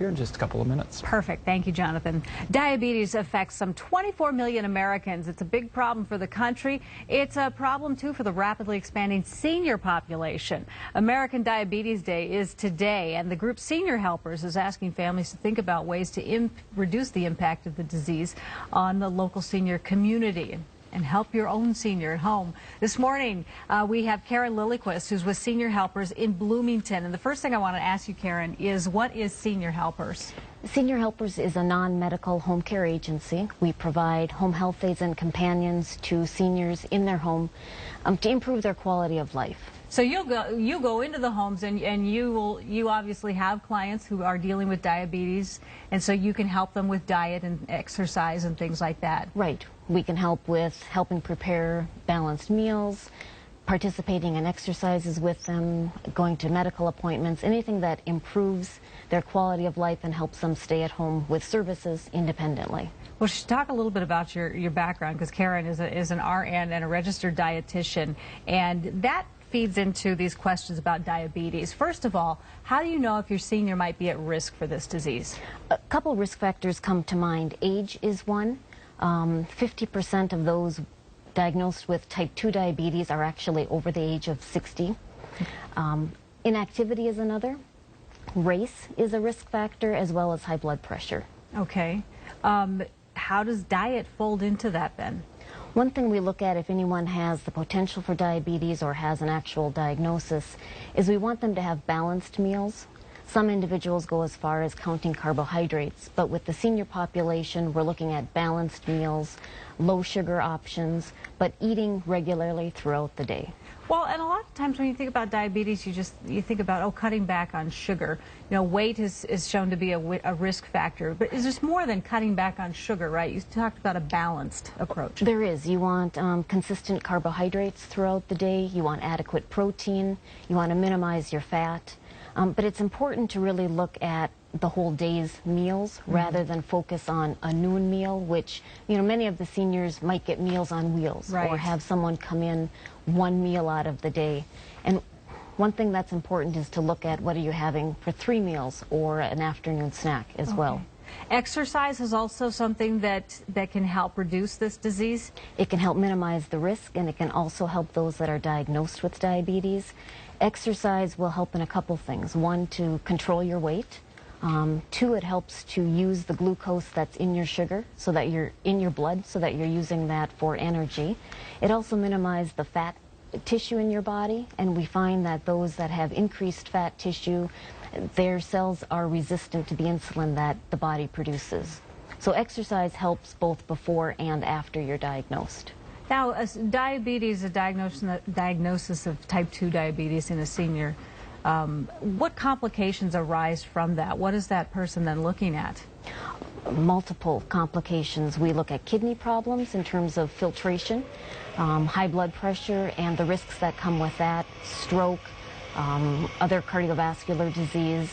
here in just a couple of minutes. Perfect. Thank you, Jonathan. Diabetes affects some 24 million Americans. It's a big problem for the country. It's a problem, too, for the rapidly expanding senior population. American Diabetes Day is today, and the group Senior Helpers is asking families to think about ways to reduce the impact of the disease on the local senior community and help your own senior at home. This morning, we have Karen Lilyquist, who's with Senior Helpers in Bloomington. And the first thing I want to ask you, Karen, is what is Senior Helpers? Senior Helpers is a non-medical home care agency. We provide home health aides and companions to seniors in their home to improve their quality of life. So you go into the homes and you obviously have clients who are dealing with diabetes, and so you can help them with diet and exercise and things like that. Right. We can help with helping prepare balanced meals, participating in exercises with them, going to medical appointments, anything that improves their quality of life and helps them stay at home with services independently. Well, should talk a little bit about your background, because Karen is an RN and a registered dietitian, and that feeds into these questions about diabetes. First of all, how do you know if your senior might be at risk for this disease? A couple risk factors come to mind. Age is one. 50% of those diagnosed with type 2 diabetes are actually over the age of 60. Inactivity is another. Race is a risk factor, as well as high blood pressure. Okay. How does diet fold into that then? One thing we look at if anyone has the potential for diabetes or has an actual diagnosis is we want them to have balanced meals. Some individuals go as far as counting carbohydrates, but with the senior population, we're looking at balanced meals, low sugar options, but eating regularly throughout the day. Well, and a lot of times when you think about diabetes, you think about, oh, cutting back on sugar. You know, weight is shown to be a risk factor, but is this more than cutting back on sugar, right? You talked about a balanced approach. There is. You want consistent carbohydrates throughout the day. You want adequate protein. You want to minimize your fat. But it's important to really look at the whole day's meals rather than focus on a noon meal, which, you know, many of the seniors might get meals on wheels or have someone come in one meal out of the day. And one thing that's important is to look at what are you having for 3 meals or an afternoon snack as well. Exercise is also something that can help reduce this disease? It can help minimize the risk, and it can also help those that are diagnosed with diabetes. Exercise will help in a couple things. One, to control your weight. 2, it helps to use the glucose that's in your sugar, so that you're in your blood, so that you're using that for energy. It also minimizes the fat tissue in your body, and we find that those that have increased fat tissue, their cells are resistant to the insulin that the body produces. So exercise helps both before and after you're diagnosed. Now, diabetes, a diagnosis of type 2 diabetes in a senior, what complications arise from that? What is that person then looking at? Multiple complications. We look at kidney problems in terms of filtration, high blood pressure and the risks that come with that, stroke, other cardiovascular disease.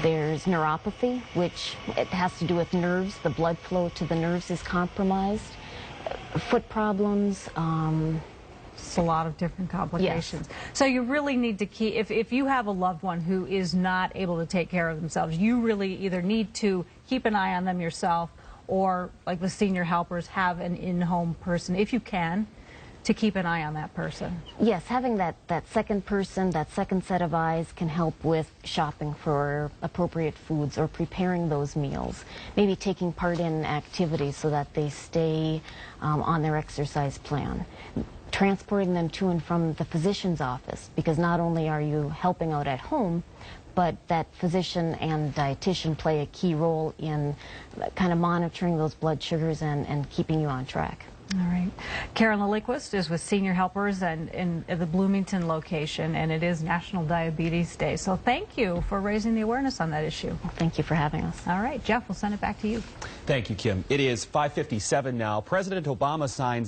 There's neuropathy, which it has to do with nerves. The blood flow to the nerves is compromised. Foot problems. It's a lot of different complications. Yes. So you really need to keep, if you have a loved one who is not able to take care of themselves, you really either need to keep an eye on them yourself, or like the Senior Helpers, have an in-home person, if you can, to keep an eye on that person. Yes, having that second person, that second set of eyes can help with shopping for appropriate foods or preparing those meals. Maybe taking part in activities so that they stay on their exercise plan. Transporting them to and from the physician's office, because not only are you helping out at home, but that physician and dietitian play a key role in kind of monitoring those blood sugars and keeping you on track. All right. Karen Lilyquist is with Senior Helpers and in the Bloomington location, and it is National Diabetes Day. So thank you for raising the awareness on that issue. Thank you for having us. All right, Jeff, we'll send it back to you. Thank you, Kim. It is 5:57 now. President Obama signs